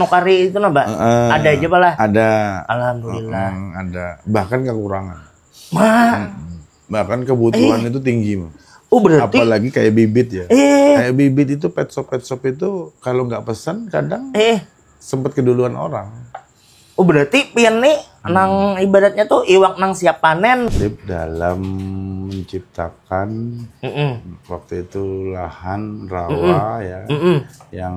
nukari itu nah, Mbak. Ada aja lah. Ada. Alhamdulillah. Ada. Bahkan kekurangan. Ma. Bahkan kebutuhan itu tinggi, Mas. Oh berarti. Apalagi kayak bibit ya. Kayak bibit itu pet shop itu kalau nggak pesan kadang sempet keduluan orang. Oh berarti pian nih nang ibaratnya tuh iwak nang siap panen. Dalam menciptakan waktu itu lahan rawa ya yang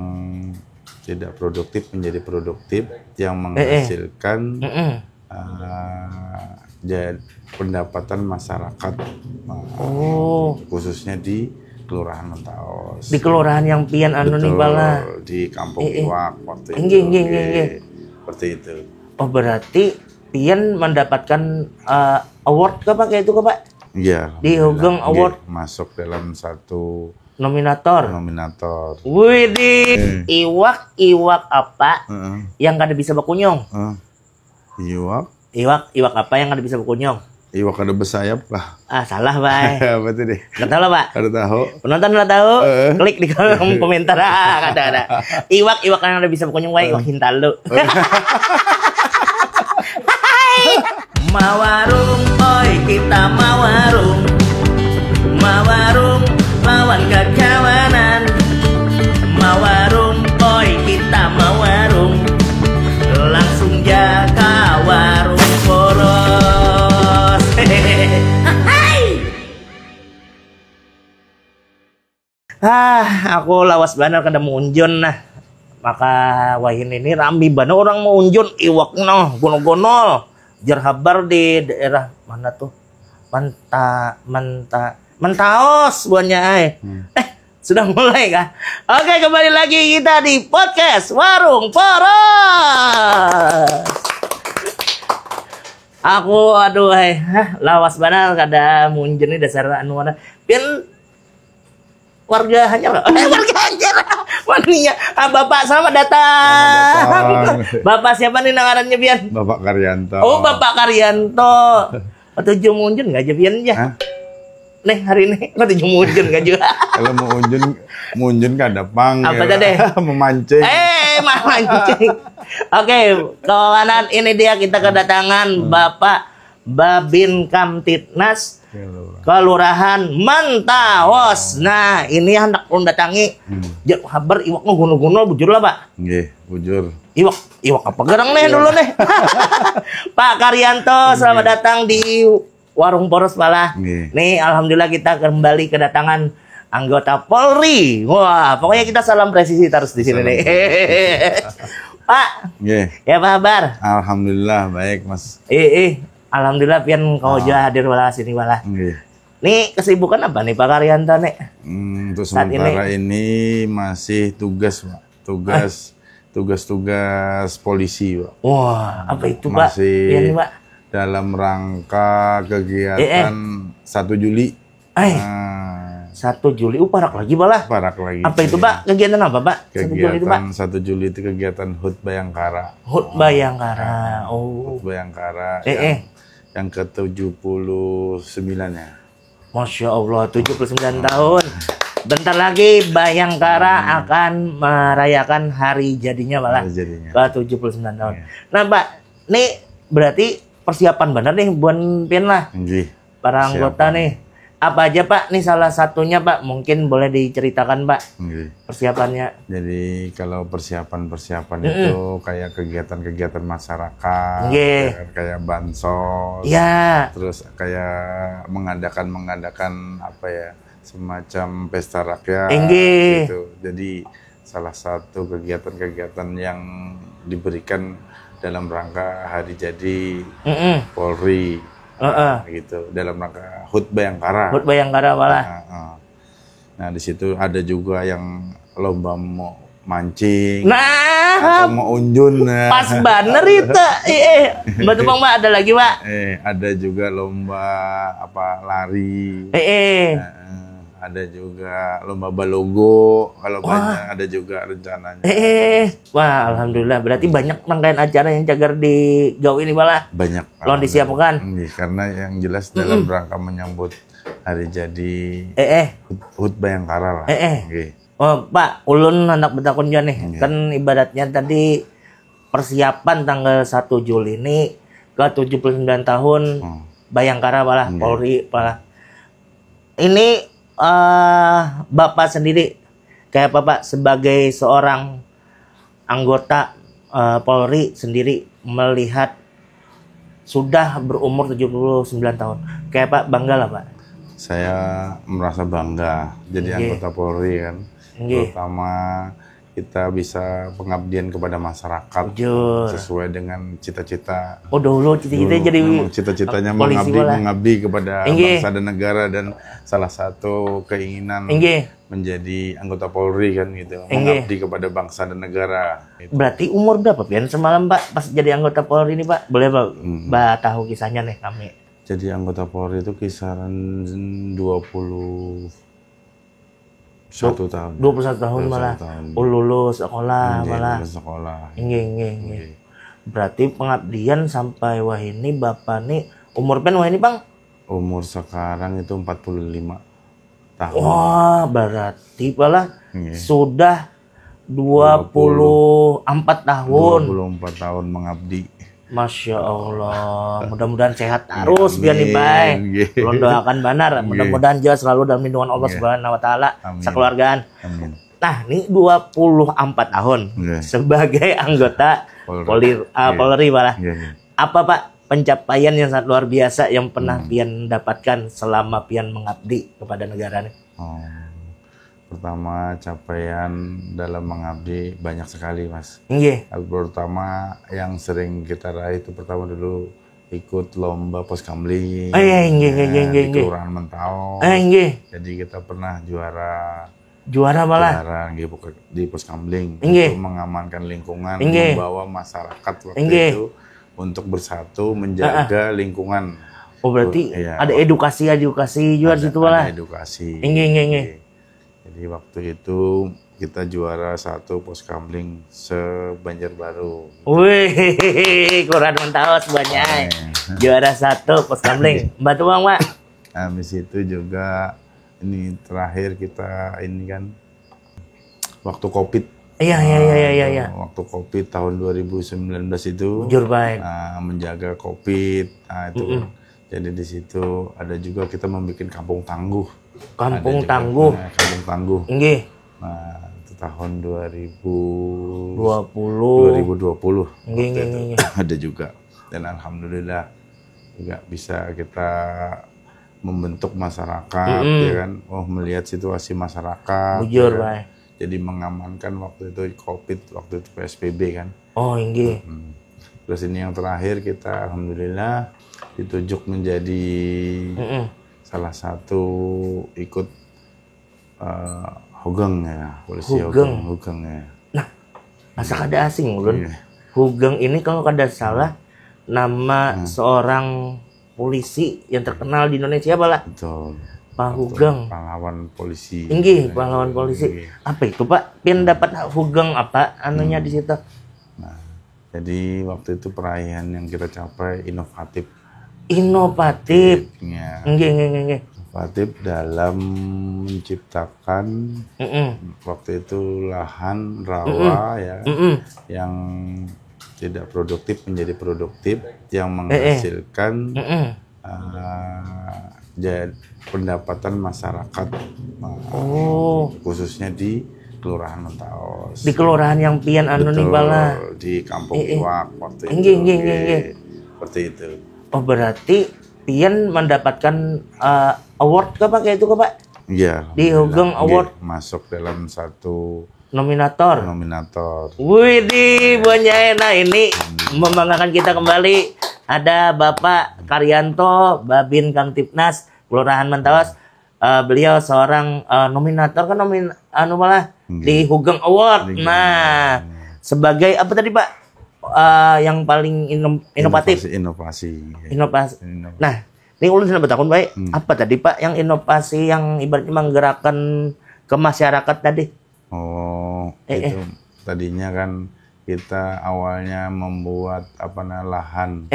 tidak produktif menjadi produktif yang menghasilkan pendapatan masyarakat khususnya di Kelurahan Mentaos. Di kelurahan yang pian anu nih bala. Di Kampung Iwak waktu itu. Seperti itu. Oh berarti pian mendapatkan award ke Pak kayak itu ke Pak? Iya. Di Hugeng Award masuk dalam satu nominator. Widih. Iwak apa yang kada bisa bakunyong? Iwak apa yang kada bisa bakunyong? Iwak ada bersayap lah. Salah, Pak. Apa itu deh? Nggak tahu lah, Pak. Kada tahu. Penonton udah tahu? Klik di kolom komentar. Ada. Iwak yang ada bisa bakunyong, Pak. Iwak hintalu. Mawarung, oi kita mawarung. Mawarung lawan kekawanan. Mawarung, oi kita mawarung. Langsung jaga warung poros. Aku lawas banget kada mau unjun nah. Maka wahin ini rambi banget orang mau unjun iwak noh gono-gono. Jar habar di daerah mana tuh? Mentaos buahnya sudah mulai kah? Oke, kembali lagi kita di podcast Warung Poros. Aku lawas banget kada munjen nih dasar anu mana. Pian warga Hanyar. Warga Hanyar. Maninya Bapak selamat datang. Bapak siapa nih nangarannya Pian? Bapak Karyanto. Oh, Bapak Karyanto. Atau munjen enggak aja Pian ya? Nih hari ini kok tujuh munjun gak juga? Kalau mau munjun kan ada pang. Apa tadi? Memancing. Memancing. Oke, kawanan ini dia kita kedatangan Bapak Babin Kamtibnas Kelurahan Mentaos. Nah, ini hendak datangi. Jar habar iwak gono-gono bujur lah, Pak. Nggih, bujur. Iwak apa gerang nih dulu nih. Pak Karyanto, selamat datang di Warung Poros Pala. Nih alhamdulillah kita kembali kedatangan anggota Polri. Wah, pokoknya kita salam presisi terus di sini nih. Pak. Ya Pak kabar? Alhamdulillah baik, Mas. Alhamdulillah pian kau juga hadir wala sini wala. Nih kesibukan apa nih Pak Karyanto nih? Untuk sementara ini masih tugas, Pak. Tugas polisi, Pak. Wah, apa itu, Pak? Masih Pak. Dalam rangka kegiatan 1 Juli. 1 Juli, parak lagi balah. Parak lagi. Apa itu Pak? Kegiatan apa Pak? Kegiatan 1 Juli itu kegiatan HUT Bayangkara. HUT Bayangkara, HUT Bayangkara yang ke-79 ya. Masya Allah, 79 tahun. Bentar lagi Bayangkara akan merayakan hari jadinya malah. Ke-79 tahun. Nah Pak, nih berarti persiapan benar nih buat pian lah para anggota nih. Apa aja Pak? Nih salah satunya Pak, mungkin boleh diceritakan Pak persiapannya. Jadi kalau persiapan itu kayak kegiatan masyarakat, kayak bansos, terus kayak mengadakan apa ya, semacam pesta rakyat gitu. Jadi salah satu kegiatan yang diberikan dalam rangka hari jadi Polri, gitu, dalam rangka HUT Bayangkara. HUT Bayangkara malah. Nah di situ ada juga yang lomba mau mancing, atau mau unjun. Pas banner itu. Betul Bang Mbak, ada lagi Pak? Ada juga lomba lari. Ada juga lomba balogo, kalau banyak ada juga rencananya. Wah, alhamdulillah. Berarti banyak rangkaian acara yang cagar di Gau ini malah. Banyak. Lo disiapkan. Karena yang jelas dalam rangka menyambut hari jadi HUT Bayangkara lah. Oh, Pak, ulun hendak bertakun nih. Kan ibaratnya tadi persiapan tanggal 1 Juli ini ke 79 tahun Bayangkara malah Polri malah. Ini Bapak sendiri kayak Bapak sebagai seorang anggota Polri sendiri melihat sudah berumur 79 tahun. Kayak Pak bangga lah Pak. Saya merasa bangga jadi anggota Polri kan. Terutama kita bisa pengabdian kepada masyarakat sesuai dengan cita-cita. Oh dulu cita-citanya jadi cita-citanya mengabdi kepada bangsa dan negara, dan salah satu keinginan menjadi anggota Polri kan gitu. Mengabdi kepada bangsa dan negara. Gitu. Berarti umur berapa Pian semalam Pak pas jadi anggota Polri ini Pak? Boleh Pak tahu kisahnya nih kami. Jadi anggota Polri itu kisaran 21 tahun. 21 tahun malah. Lulus sekolah malah. Lulus sekolah. Nggih. Berarti pengabdian sampai wah ini Bapak nih umur wah ini Bang? Umur sekarang itu 45 tahun. Wah, berarti malah sudah 24 tahun. 24 tahun mengabdi. Masya Allah, mudah-mudahan sehat terus biar nih baik. Belum doakan benar, mudah-mudahan dia selalu dalam lindungan Allah Subhanahu Wa Taala, sekeluargaan. Nah, ini 24 tahun sebagai anggota Polri malah. Apa Pak pencapaian yang sangat luar biasa yang pernah Pian dapatkan selama Pian mengabdi kepada negara nih? Pertama, capaian dalam mengabdi banyak sekali Mas. Pertama yang sering kita raih itu pertama dulu ikut lomba poskamling di Kelurahan Mentau. Jadi kita pernah juara malah di poskamling untuk mengamankan lingkungan, membawa masyarakat waktu itu untuk bersatu menjaga lingkungan. Oh berarti ada edukasi juga di situ malah. Ada edukasi. Jadi waktu itu kita juara 1 poskamling se-Banjarbaru. Wih, Kelurahan Mentau sebanyak juara 1 poskamling. Bantu Bang Pak. Habis itu juga ini terakhir kita ini kan waktu Covid. Iya. Waktu Covid tahun 2019 itu. Jujur baik. Menjaga Covid. Itu. Jadi di situ ada juga kita membuat kampung tangguh. Kampung Tangguh. Nah, itu tahun 2020. Ada juga. Dan alhamdulillah juga bisa kita membentuk masyarakat ya kan. Melihat situasi masyarakat. Jujur, ya. Jadi mengamankan waktu itu Covid, waktu itu PSBB kan. Terus ini yang terakhir kita alhamdulillah ditunjuk menjadi salah satu ikut Hugeng ya, polisi Hugeng ya. Nah, masa kada asing ulun. Hugeng ini kalau kada salah nama seorang polisi yang terkenal di Indonesia malah. Betul. Pak Hugeng. Pahlawan polisi. Pahlawan polisi. Apa itu Pak? Pian dapat Hugeng apa anunya di situ? Nah, jadi waktu itu perayaan yang kita capai inovatif. Inovatif dalam menciptakan waktu itu lahan rawa yang tidak produktif menjadi produktif yang menghasilkan pendapatan masyarakat khususnya di Kelurahan Mentau. Di kelurahan yang Pian nih bala di Kampung Iwak waktu itu. Seperti itu. Oh berarti Pian mendapatkan award kayak itu Pak? Iya. Di Hugeng Award masuk dalam satu nominator. Wih, banyak ini membanggakan kita kembali. Ada Bapak Karyanto, Babin Kamtipnas Kelurahan Mentau. Beliau seorang nominator kan di Hugeng Award. Nah, sebagai apa tadi Pak? Yang paling inovatif. Inovasi. Nah, ini ulun sudah bertakun baik. Apa tadi Pak yang inovasi yang ibaratnya menggerakkan ke masyarakat tadi? Itu tadinya kan kita awalnya membuat lahan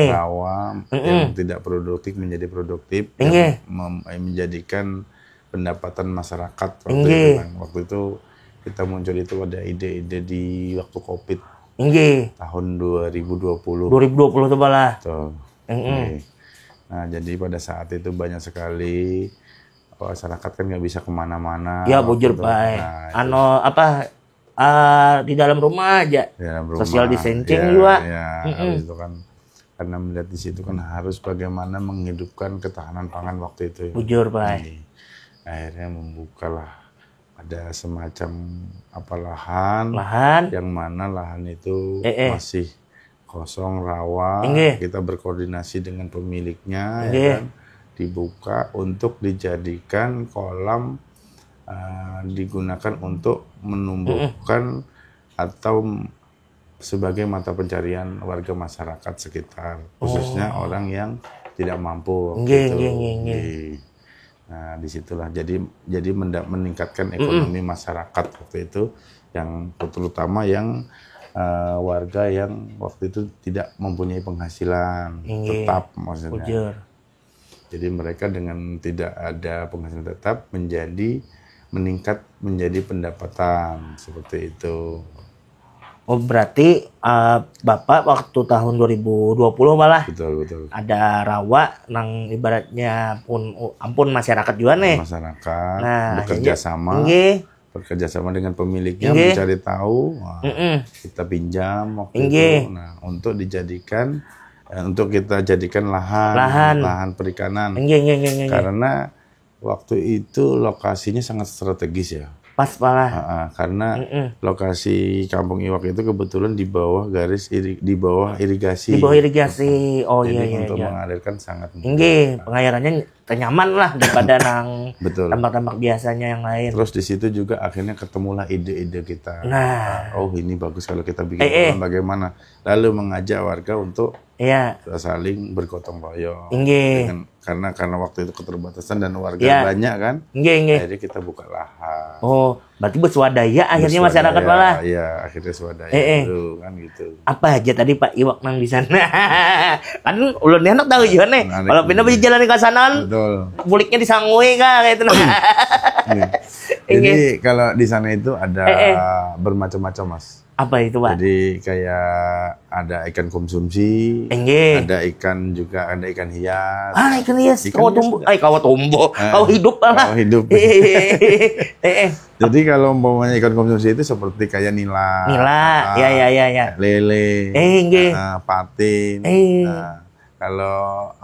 rawa yang tidak produktif menjadi produktif, yang menjadikan pendapatan masyarakat waktu itu kita muncul itu ada ide-ide di waktu Covid. Inggih. Tahun 2020. 2020 tuh balah. Tuh. Nah, jadi pada saat itu banyak sekali masyarakat kan nggak bisa kemana-mana. Ya bujur Pak. Di dalam rumah aja. Di dalam rumah. Social distancing juga. Ya, habis itu kan karena melihat di situ kan harus bagaimana menghidupkan ketahanan pangan waktu itu. Bujur Pak. Akhirnya membukalah ada semacam lahan yang mana lahan itu masih kosong rawa. Kita berkoordinasi dengan pemiliknya, ya kan, dibuka untuk dijadikan kolam, digunakan untuk menumbuhkan atau sebagai mata pencarian warga masyarakat sekitar, khususnya orang yang tidak mampu. Nah, disitulah jadi meningkatkan ekonomi masyarakat waktu itu, yang terutama yang warga yang waktu itu tidak mempunyai penghasilan tetap, maksudnya. Bujur. Jadi mereka dengan tidak ada penghasilan tetap meningkat menjadi pendapatan seperti itu. Oh berarti Bapak waktu tahun 2020 malah betul. Ada rawa nang ibaratnya ampun masyarakat juga nih. Masyarakat bekerja sama dengan pemiliknya mencari tahu, kita pinjam waktu itu, nah untuk dijadikan kita jadikan lahan perikanan. Karena waktu itu lokasinya sangat strategis ya. Pas malah. Karena lokasi Kampung Iwak itu kebetulan di bawah irigasi. Di bawah irigasi. Oh jadi iya. Untuk mengalirkan sangat mudah. Pengayarannya nyaman lah daripada nang tambak-tambak biasanya yang lain. Terus di situ juga akhirnya ketemulah ide-ide kita. Nah, oh ini bagus kalau kita bikin bagaimana. Lalu mengajak warga untuk saling bergotong royong. Karena waktu itu keterbatasan dan warga banyak kan. Akhirnya kita buka lahan. Oh, berarti bersuadaya akhirnya masyarakat malah. Iya, akhirnya swadaya dulu kan gitu. Apa aja tadi Pak Iwak nang di sana? Kan ulun enak tahu juga nih. Kalau pindah bisa jalan ke sana, buliknya disangui kah kayak itu. Jadi kalau di sana itu ada bermacam-macam, Mas. Apa itu Pak? Jadi kayak ada ikan konsumsi, ada ikan hias. Ikan hias. Kawat tumbuh. Kau hidup lah. Kau hidup. Jadi kalau umpamanya ikan konsumsi itu seperti kayak nila, ya. lele, patin. Kalau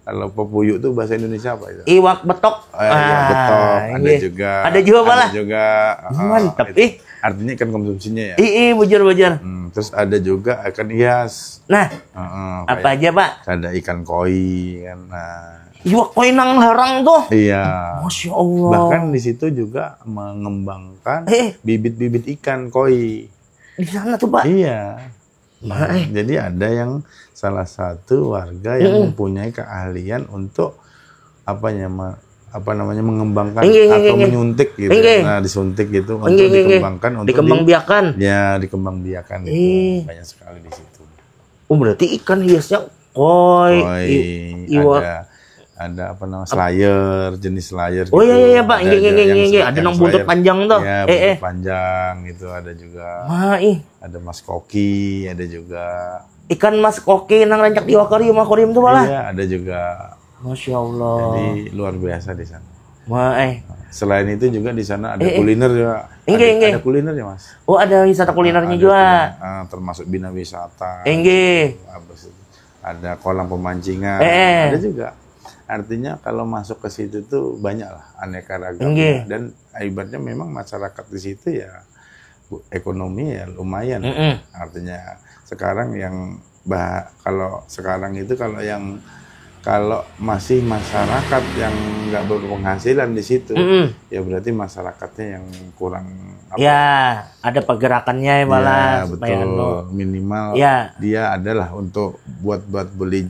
pepuyuk itu bahasa Indonesia apa itu? Iwak betok. Betok. Ada juga malah. Ada juga. Mantap. Artinya ikan konsumsinya ya. Bujur. Terus ada juga ikan hias. Nah, apa aja Pak? Ada ikan koi kan. Iwak koi nang larang tuh. Iya. Masya Allah. Bahkan di situ juga mengembangkan bibit-bibit ikan koi. Di sana tuh Pak. Iya. Jadi ada yang salah satu warga yang mempunyai keahlian untuk mengembangkan atau menyuntik gitu. Nah, disuntik gitu untuk dikembangkan untuk dikembangbiakan. Dikembangbiakan itu. Banyak sekali di situ. Oh, berarti ikan hiasnya koi. Ada slayer, jenis slayer gitu. Oh iya Pak. Ada nang buntut panjang tuh. Ya, buntut panjang itu ada juga. Ada mas koki, ada juga. Ikan mas koki nang rancak di akuarium tuh malah. Iya, ada juga. Masya Allah. Jadi luar biasa di sana. Selain itu juga di sana ada kuliner juga. Ada kuliner ya Mas. Oh ada wisata kulinernya juga. Termasuk bina wisata. Ada kolam pemancingan. Ada juga. Artinya kalau masuk ke situ tuh banyak lah aneka ragam. Dan ibaratnya memang masyarakat di situ ya ekonomi ya lumayan. Artinya sekarang kalau masih masyarakat yang nggak berpenghasilan di situ, ya berarti masyarakatnya yang kurang. Ada pergerakannya malah. Ya, betul. Minimal dia adalah untuk buat beli.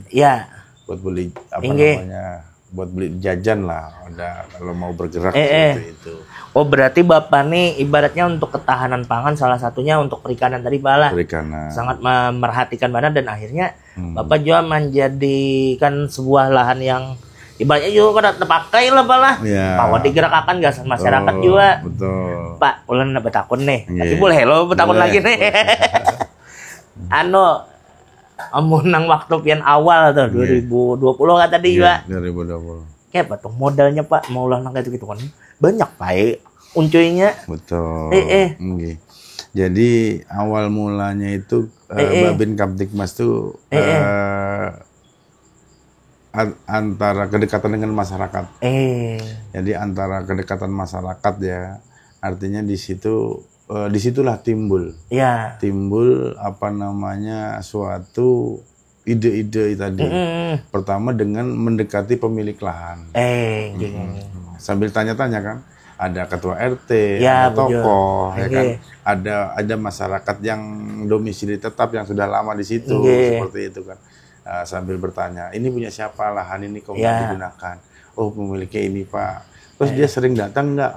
Buat beli buat beli jajan lah. Ada kalau mau bergerak seperti itu. Oh berarti Bapak nih ibaratnya untuk ketahanan pangan salah satunya untuk perikanan tadi Pak. Perikanan. Sangat memerhatikan mana dan akhirnya Bapak juga menjadikan sebuah lahan yang ibaratnya juga kada terpakai lah Pak lah. Bahwa digerakkan gas masyarakat juga. Betul. Pak, ulun betakun nih. Tapi boleh lo betakun lagi nih. menang waktu pian awal tuh 2020 kan tadi Pak. 2020. Kayak apa tuh modalnya Pak mau ulah nang gitu kan banyak Pak uncuinya. Betul. Jadi awal mulanya itu Babin Kamtibmas tuh antara kedekatan dengan masyarakat. Jadi antara kedekatan masyarakat ya, artinya di situ disitulah timbul. Timbul apa namanya suatu ide-ide tadi. Pertama dengan mendekati pemilik lahan. Sambil tanya-tanya kan. Ada ketua RT, ada tokoh, ya kan? Ada masyarakat yang domisili tetap yang sudah lama di situ, seperti itu kan. Sambil bertanya, ini punya siapa lahan ini kok digunakan? Oh pemiliknya ini Pak. Terus dia sering datang nggak?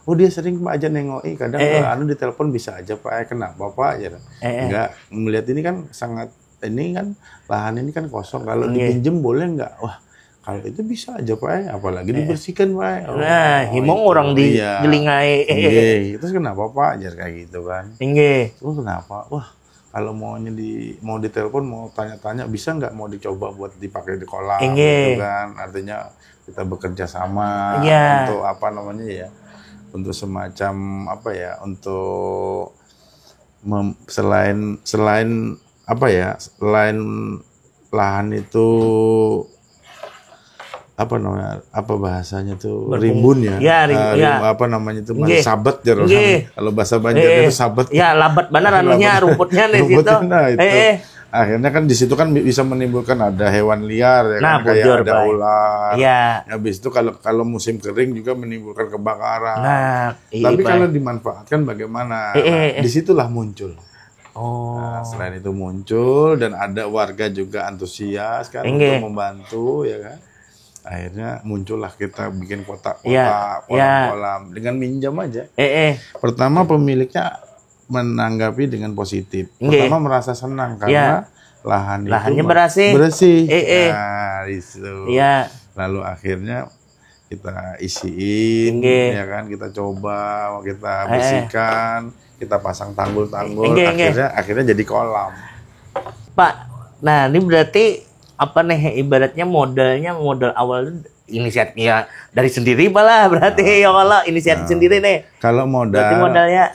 Oh dia sering Pak aja nengoki. Kadang di telepon bisa aja Pak. Kenapa Pak? Ya, enggak melihat ini kan sangat ini kan lahan ini kan kosong. Kalau dipinjem boleh nggak? Wah. Kalau itu bisa aja Pak, apalagi dibersihkan Pak. Himong orang di gelingai. Terus kenapa Pak? Jar kayak gitu kan. Kenapa? Wah, kalau mau ditelepon, mau tanya-tanya, bisa nggak mau dicoba buat dipakai di kolam gitu kan. Artinya kita bekerja sama untuk apa namanya ya, untuk semacam apa ya, untuk selain apa ya, selain lahan itu apa namanya, apa bahasanya tuh rimbun ya, apa namanya itu sabat ya kalau bahasa Banjar itu sabat labat benar anunya rumputnya di situ. Akhirnya kan di situ kan bisa menimbulkan ada hewan liar ya kan, kayak ada ular. Habis itu kalau musim kering juga menimbulkan kebakaran. Tapi kalau dimanfaatkan bagaimana? Disitulah muncul. Selain itu muncul dan ada warga juga antusias kan untuk membantu ya kan. Akhirnya muncullah kita bikin kolam-kolam dengan minjam aja. Pertama pemiliknya menanggapi dengan positif. Pertama merasa senang karena lahannya bersih. Itu. Lalu akhirnya kita isiin, ya kan, kita coba, kita bersihkan, kita pasang tanggul-tanggul, akhirnya jadi kolam. Pak, nah ini berarti apa nih ibaratnya modal awal inisiatifnya dari sendiri malah berarti ya kalau inisiatif sendiri nih. Kalau modalnya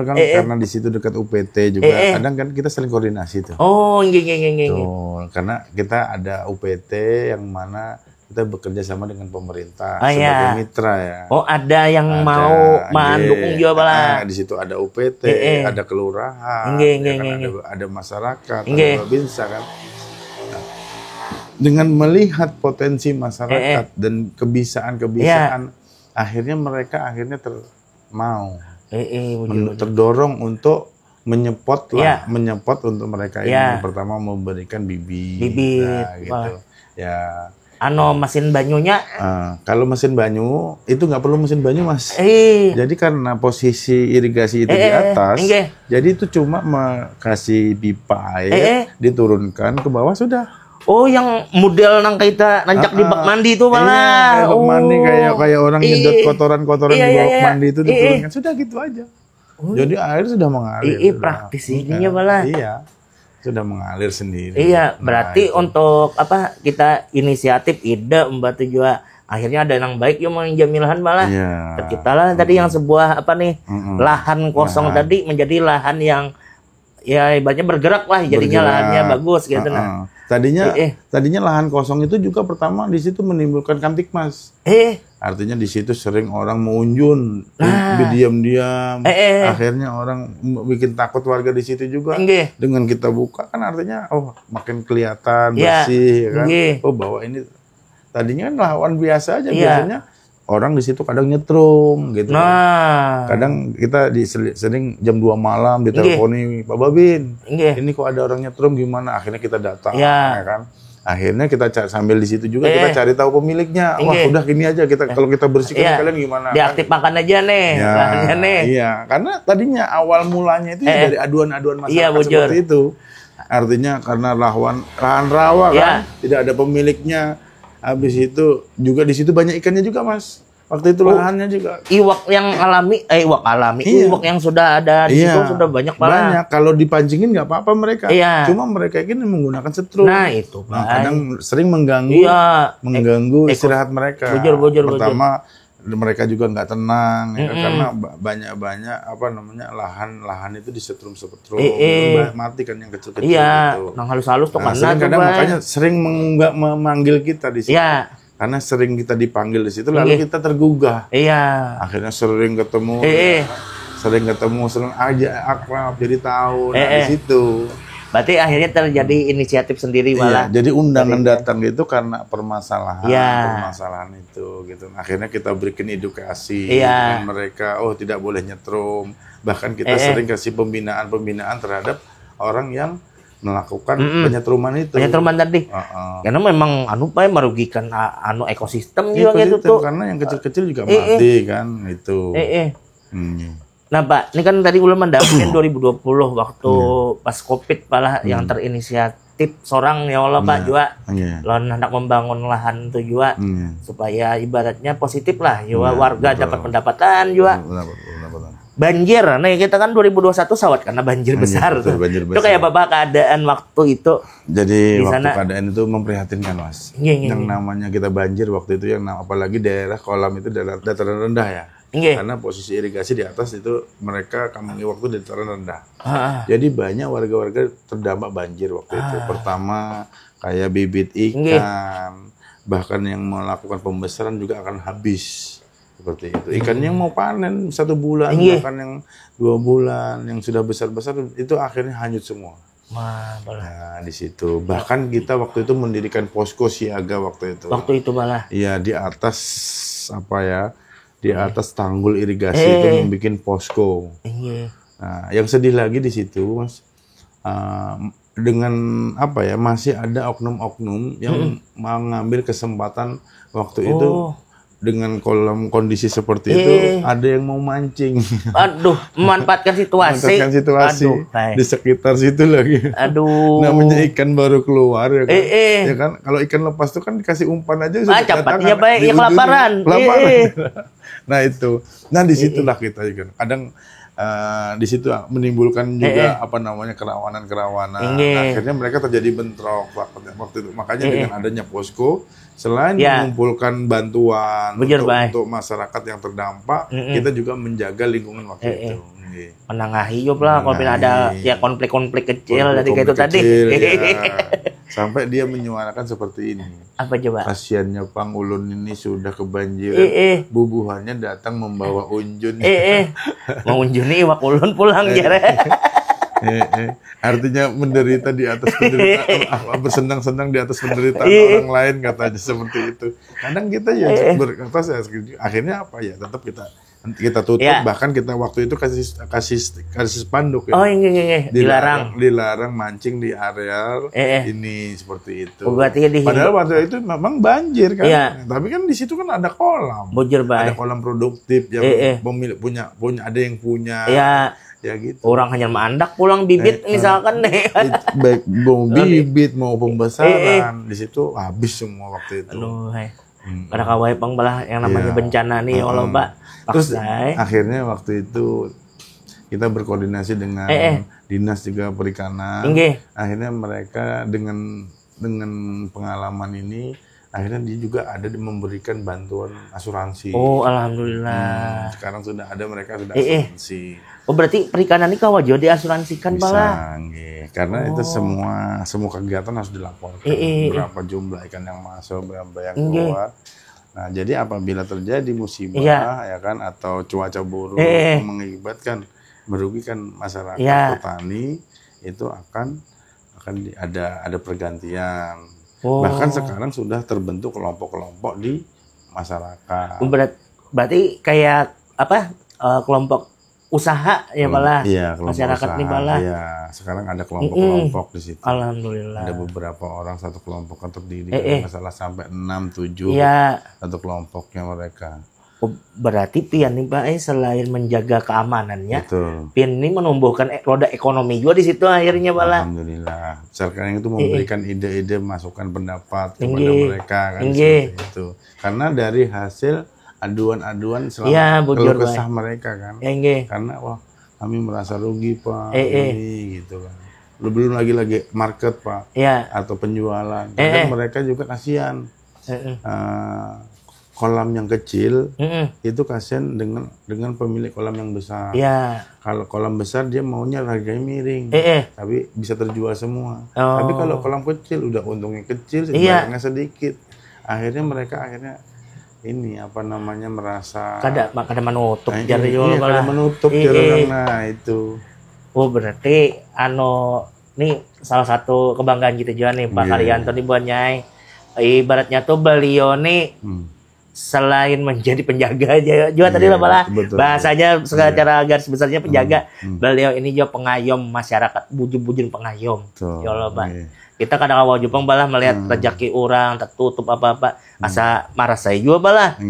kan karena di situ dekat UPT juga kadang kan kita saling koordinasi tuh. Karena kita ada UPT yang mana kita bekerja sama dengan pemerintah sebagai mitra ya. Ada yang mau mendukung juga malah. Di situ ada UPT, ada kelurahan, ada masyarakat, ada babinsa kan. Dengan melihat potensi masyarakat dan kebiasaan, akhirnya mereka terdorong untuk menyepot untuk mereka ini. Pertama memberikan bibit. Gitu. Ya. Mesin banyunya? Kalau mesin banyu itu nggak perlu mesin banyu Mas. Jadi karena posisi irigasi itu di atas, jadi itu cuma kasih pipa air, diturunkan ke bawah sudah. Yang model nang kita nancak di bak mandi itu malah. Bak mandi kayak orang nyedot kotoran-kotoran di bak mandi itu diturunkan. Sudah gitu aja. Jadi air sudah mengalir. Praktis ininya malah. Sudah mengalir sendiri. Berarti untuk apa kita inisiatif ide membantu juga akhirnya ada yang baik yang menjamin lahan malah. Kita lah tadi yang sebuah apa nih lahan kosong tadi menjadi lahan yang ya ibaratnya bergerak lah jadinya lahannya bagus gitu nah. Tadinya lahan kosong itu juga pertama di situ menimbulkan kamtibmas. Artinya di situ sering orang mengunjun, diam-diam. Akhirnya orang bikin takut warga di situ juga. Dengan kita buka kan artinya makin kelihatan bersih kan. Bahwa ini tadinya kan lahan biasa aja biasanya. Orang di situ kadang nyetrum gitu. Kadang kita sering jam 2 malam diteleponi, Pak Babin, ini kok ada orang nyetrum gimana? Akhirnya kita datang, ya kan? Akhirnya kita sambil di situ juga kita cari tahu pemiliknya. Wah, udah gini aja kalau kita bersihkan kalian gimana? Diaktifkan aja nih, lahannya nih. Karena tadinya awal mulanya itu dari aduan-aduan masyarakat seperti itu. Artinya karena lahan rawa kan, tidak ada pemiliknya. Habis itu juga di situ banyak ikannya juga Mas. Waktu itu lahannya juga. Iwak yang alami, iwak yang sudah ada di situ sudah banyak banget. Banyak. Kalau dipancingin nggak apa-apa mereka. Iya. Cuma mereka ini menggunakan setrum. Nah itu, Pak. Kadang sering mengganggu, istirahat mereka. Pertama, mereka juga nggak tenang ya, karena banyak lahan itu disetrum mati kan yang kecil-kecil gitu. Yang halus-halus tuh kadang makanya sering memanggil kita di situ. Karena sering kita dipanggil di situ lalu kita tergugah. Akhirnya sering ketemu. Sering aja akrab jadi tahu di situ. Berarti akhirnya terjadi inisiatif sendiri malah. Jadi undangan datang itu karena permasalahan itu gitu. Akhirnya kita berikan edukasi dengan mereka, tidak boleh nyetrum. Bahkan kita sering kasih pembinaan terhadap orang yang melakukan penyetruman itu. Penyetruman tadi. Karena memang merugikan ekosistem juga gitu tuh. Karena yang kecil-kecil juga mati kan itu. Nah Pak, ini kan tadi ulun mendapatkan 2020 waktu pas Covid malah yang terinisiatif seorang ya Allah Pak juga. Lawan hendak membangun lahan itu juga supaya ibaratnya positif lah juga warga dapat pendapatan juga. Banjir, nah kita kan 2021 sawat karena banjir besar tuh. Itu kayak Bapak keadaan waktu itu. Jadi waktu keadaan itu memprihatinkan Mas. Yang namanya kita banjir waktu itu yang apalagi daerah kolam itu dataran rendah ya. Karena posisi irigasi di atas itu mereka kampung iwak itu dataran rendah. Jadi banyak warga-warga terdampak banjir waktu itu. Pertama kayak bibit ikan, bahkan yang melakukan pembesaran juga akan habis. Seperti itu. Ikan yang mau panen 1 bulan, bahkan yang 2 bulan, yang sudah besar-besar itu akhirnya hanyut semua. Nah, di situ. Bahkan kita waktu itu mendirikan posko siaga waktu itu. Waktu itu malah. Iya, di atas di atas tanggul irigasi itu membuat posko. Nah, yang sedih lagi di situ, Mas, dengan masih ada oknum-oknum yang mengambil kesempatan waktu itu. Dengan kondisi seperti itu, ada yang mau mancing. Memanfaatkan situasi. Di sekitar situ lagi. Namanya ikan baru keluar ya kan. Ya kan, kalau ikan lepas tuh kan dikasih umpan aja sudah cepatnya baik, ya kelaparan. Nah itu, disitulah kita juga. Kadang di situ menimbulkan juga kerawanan. Akhirnya mereka terjadi bentrok waktu itu. Makanya dengan adanya posko, selain mengumpulkan bantuan untuk masyarakat yang terdampak, kita juga menjaga lingkungan waktu itu. Menengahi juga lah kalau ada konflik-konflik kecil dari kayak itu tadi. Sampai dia menyuarakan seperti ini. Apa coba? Kasiannya Pang Ulun ini sudah kebanjiran. Bubuhannya datang membawa unjun. Mau unjuni iwak ulun pulang jare. Artinya menderita di atas penderitaan, bersenang-senang di atas penderitaan orang lain katanya seperti itu. Kadang kita berkata akhirnya tetap kita tutup, bahkan kita waktu itu kasih spanduk ya. Dilarang mancing di area ini seperti itu. Padahal waktu itu memang banjir kan. Tapi kan di situ kan ada kolam. Ada kolam produktif yang pemilik punya ada yang punya. Ya gitu. Orang hanya mandak pulang bibit misalkan nih. Baik mau bibit mau pembesaran di situ habis semua waktu itu. Ada kawai pang balah yang namanya bencana nih Allah Pak. Terus akhirnya waktu itu kita berkoordinasi dengan dinas juga perikanan. Akhirnya mereka dengan pengalaman ini akhirnya dia juga ada memberikan bantuan asuransi. Alhamdulillah. Sekarang sudah ada mereka sudah asuransi. Berarti perikanan ini kawajo diasuransikan Bisa, karena itu semua kegiatan harus dilaporkan. Berapa jumlah ikan yang masuk, berapa yang keluar. Nah, jadi apabila terjadi musibah ya kan atau cuaca buruk mengakibatkan merugikan masyarakat petani, itu akan ada pergantian. Bahkan sekarang sudah terbentuk kelompok-kelompok di masyarakat. Berarti kayak kelompok usaha ya malah. Masyarakat usaha, nih malah. Sekarang ada kelompok-kelompok di situ. Alhamdulillah. Ada beberapa orang satu kelompok kan terdiri masalah sampai 6-7 satu kelompoknya mereka. Berarti pian nih Pak selain menjaga keamanannya, betul. Pian ini menumbuhkan roda ekonomi juga di situ akhirnya Pak. Alhamdulillah. Sekarang itu memberikan ide-ide, masukan pendapat kepada mereka kan seperti itu. Karena dari hasil aduan-aduan selama bujur kesah mereka kan. Karena wah kami merasa rugi Pak, ini gitu kan. Belum lagi market Pak, atau penjualan. Kadang mereka juga kasihan. Kolam yang kecil itu kasihan dengan pemilik kolam yang besar. Kalau kolam besar dia maunya harganya miring, tapi bisa terjual semua. Tapi kalau kolam kecil udah untungnya kecil, barangnya sedikit. Akhirnya mereka ini merasa kada menutup kada menutup nah itu. Oh berarti ini salah satu kebanggaan kita juga nih Pak Karyanto nih buat Nyai. Ibaratnya tuh beliau nih selain menjadi penjaga juga tadi lah malah bahasanya secara garis besarnya penjaga, beliau ini juga pengayom masyarakat, bujur-bujur pengayom. Ya Allah Pak. Kita kadang awal Jepang balah melihat rezeki orang tertutup apa-apa, asa marah saya juga balah.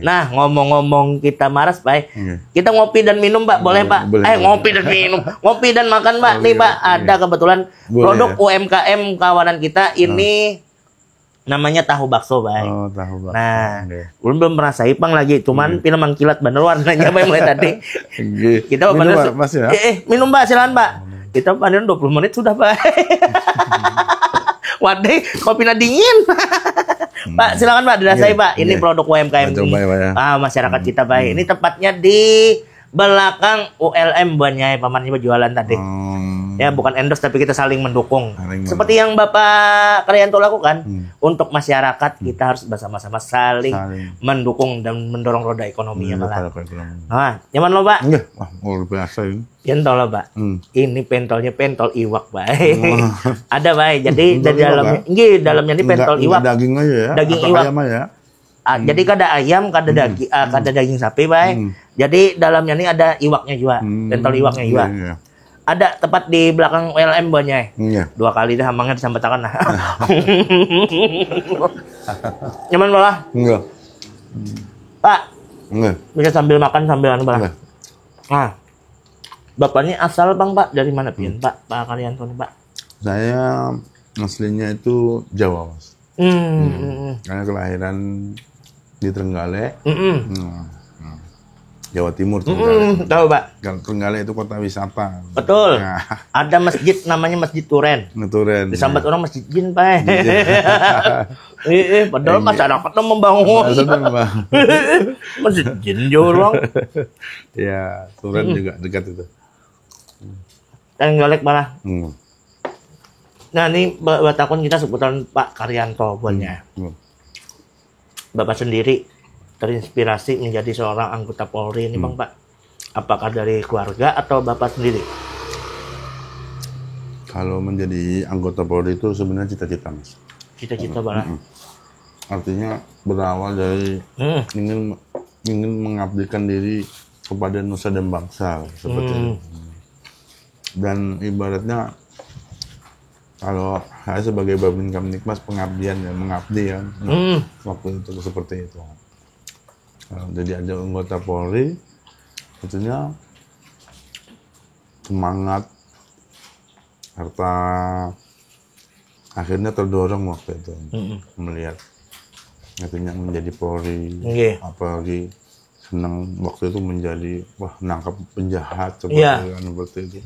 Nah ngomong-ngomong kita maras Pak, kita ngopi dan minum Pak, boleh Pak? Ngopi dan minum, ngopi dan makan Pak. Nih Pak, ada kebetulan produk UMKM kawanan kita ini. Namanya tahu bakso, Bay. Oh, tahu bakso. Nah, belum pernah saya ipang lagi, cuman film kilat bener warnanya Bay mulai tadi. Kita minum Pak, Mas ya? Minum Pak, silakan Pak. Kita panen 20 menit sudah, Pak. Waduh, kopinya dingin. Pak, silakan Pak, dirasai Pak. Ini produk UMKM masyarakat kita, Bay. Ini tepatnya di belakang ULM buahnya pamannya berjualan tadi. Ya bukan endorse tapi kita saling mendukung. Seperti yang Bapak Karyanto lakukan untuk masyarakat kita harus bersama-sama saling mendukung dan mendorong roda ekonominya malah. Nah, nyaman lo Pak? Wah, luar biasa ini. Pentol lo Pak. Ini pentolnya pentol iwak Pak. Ada Pak. Jadi dari dalamnya, dalamnya ini pentol iwak. Daging aja ya. Daging iwak. Ya. Jadi kada ayam, kada daging, kada daging sapi, Bay. Jadi dalamnya ini ada iwaknya juga, pentol iwaknya juga. Ada tepat di belakang ULM buahnya. 2 kali dah hamangnya disambatakan lah. Nyaman malah? Enggak. Pak. Enggak. Bisa sambil makan sambil balah. Nah. Bapak ini asal Bang Pak dari mana pian Pak? Pak Karyanto nih Pak. Saya aslinya itu Jawa, Mas. Karena kelahiran di Trenggalek, Jawa Timur. Tahu Pak? Trenggalek itu kota wisata. Betul. Nah. Ada masjid namanya Masjid Turen. Disambat orang Masjid Jin Pak. Padahal masyarakatnya membangun. Masjid Jin jorong. Ya, Turen juga dekat itu. Trenggalek malah. Nah ini batakon kita seputaran Pak Karyanto buatnya. Bapak sendiri terinspirasi menjadi seorang anggota Polri ini Bang Pak. Apakah dari keluarga atau Bapak sendiri? Kalau menjadi anggota Polri itu sebenarnya cita-cita Mas. Cita-cita Bang. Artinya berawal dari ingin mengabdikan diri kepada nusa dan bangsa seperti itu. Dan ibaratnya kalau saya sebagai Babin Kamtibmas pengabdian ya, mengabdi ya, waktu itu seperti itu. Jadi ada anggota Polri, tentunya semangat, serta akhirnya terdorong waktu itu melihat akhirnya menjadi Polri, apalagi senang waktu itu menjadi nangkap penjahat seperti itu.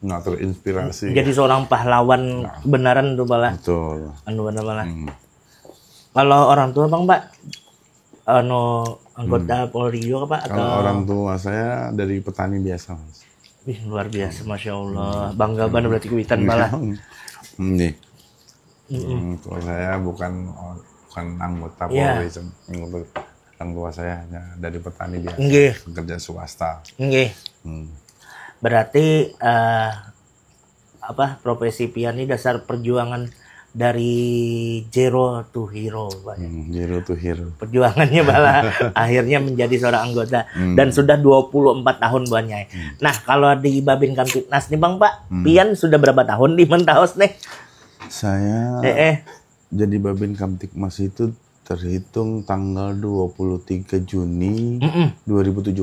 Nggak terinspirasi. Jadi seorang pahlawan kebenaran tuh malah. Betul. Malah. Kalau orang tua Bang Pak, anggota Polri juga Pak? Kalau orang tua saya dari petani biasa Mas. Wih luar biasa, Masya Allah. Bangga banget berarti kuitan malah. Nih. Kalau saya bukan anggota Polri, orang tua saya hanya dari petani biasa, kerja swasta. Berarti profesi pian ini dasar perjuangan dari zero to hero, Pak. Zero to hero. Perjuangannya malah akhirnya menjadi seorang anggota dan sudah 24 tahun buahnya. Nah, kalau di Babin Kamtibmas nih Bang Pak, pian sudah berapa tahun di Mentaos nih? Saya jadi Babin Kamtibmas itu terhitung tanggal 23 Juni 2017.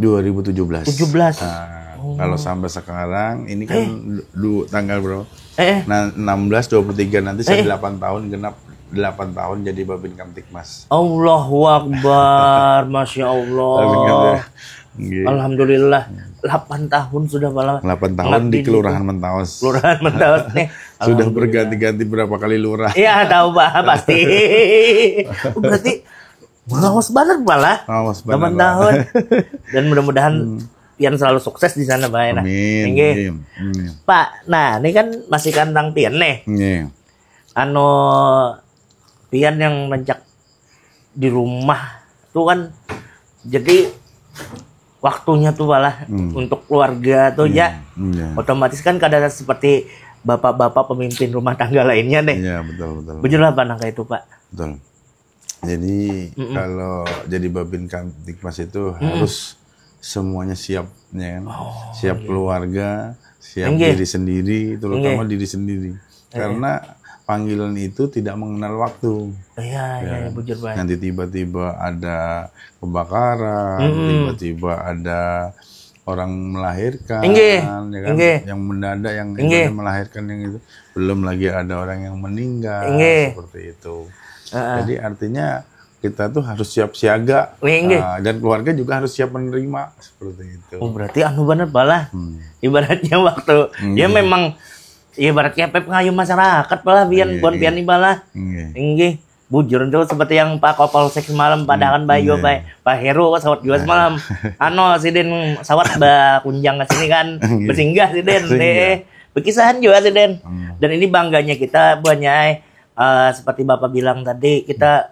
2017. Kalau sampai sekarang ini kan tanggal bro. 16 23 nanti saya 8 tahun genap 8 tahun jadi Babin Kamtibmas. Allahu Akbar, Masya Allah. Alhamdulillah, 8 tahun sudah malah. 8 tahun di Kelurahan Mentaos. Kelurahan Mentaos nih. Sudah berganti-ganti berapa kali lurah. Iya, tahu Pak, pasti. Berarti ngawas banget malah. 8 tahun. Dan mudah-mudahan Pian selalu sukses di sana, Pak. Amin. Pak, nah ini kan masih kandang Pian nih. Pian yang mencak di rumah tuh kan, jadi waktunya tuh malah untuk keluarga tuh ya. Otomatis kan kadang seperti bapak-bapak pemimpin rumah tangga lainnya deh. Iya, betul. Betul apa nangka itu, Pak? Betul. Jadi kalau jadi Babin Kamtibmas itu harus semuanya siap, ya kan? Siap keluarga, siap diri sendiri, terutama diri sendiri. Karena panggilan itu tidak mengenal waktu. Iya, bujur Pak. Nanti tiba-tiba ada kebakaran, tiba-tiba ada orang melahirkan, ya kan? Yang mendadak, yang melahirkan yang itu. Belum lagi ada orang yang meninggal, seperti itu. Jadi artinya kita tuh harus siap siaga, dan keluarga juga harus siap menerima, seperti itu. Oh, berarti bener balah. Ibaratnya waktu dia memang ibaratnya ngayu masyarakat balah pian pian balah. Inggih. Bujur itu seperti yang Pak Kapolsek semalam padakan Bayu Pak Heru sawat juga semalam. Siden sawat kunjang ke sini kan bersinggah siden berkisahan juga siden. Dan ini bangganya kita banyak seperti Bapak bilang tadi, kita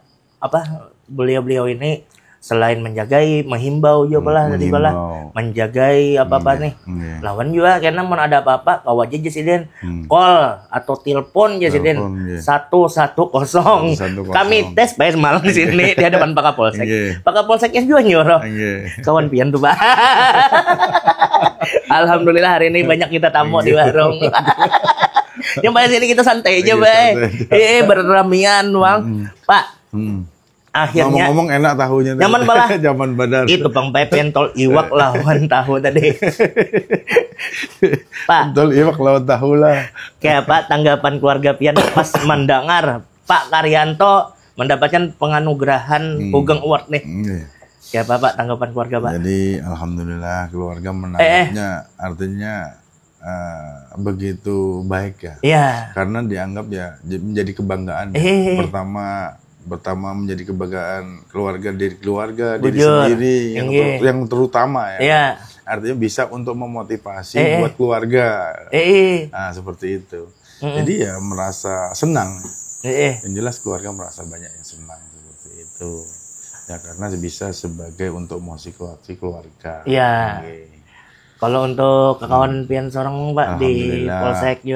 beliau ini selain menjagai, menghimbau juga tadi balah, menjagai nih. Lawan juga karena mau ada apa-apa kau aja Jesiden call atau telepon Jesiden 110. Kami tes baik semalam di sini di hadapan Pak Kapolsek. Pak Kapolsek yang juga nyuruh. Kawan pian tuh Pak. Alhamdulillah hari ini banyak kita tamu di warung. Yang pada sini kita santai aja, Bay. Berramian, Bang. Pak. Akhirnya ngomong enak tahunya. Nyaman malah. Zaman badar. Itu Bang Pepen tol iwak lawan tahu tadi. Pak. Tol iwak lawan tahu lah. Kayak Pak tanggapan keluarga Pian pas mendengar Pak Karyanto mendapatkan penganugerahan Hugeng Award nih. Kayak Pak tanggapan keluarga Pak. Jadi alhamdulillah keluarga menanggapnya artinya begitu baik ya. Iya. Karena dianggap ya menjadi kebanggaan. Pertama menjadi kebanggaan keluarga, diri sendiri yang terutama ya. Iya. Artinya bisa untuk memotivasi buat keluarga. Nah, seperti itu. Jadi ya merasa senang. Yang jelas keluarga merasa banyak yang senang seperti itu. Ya karena bisa sebagai untuk motivasi keluarga. Iya. Kalau untuk kawan Pian seorang Pak di Polsek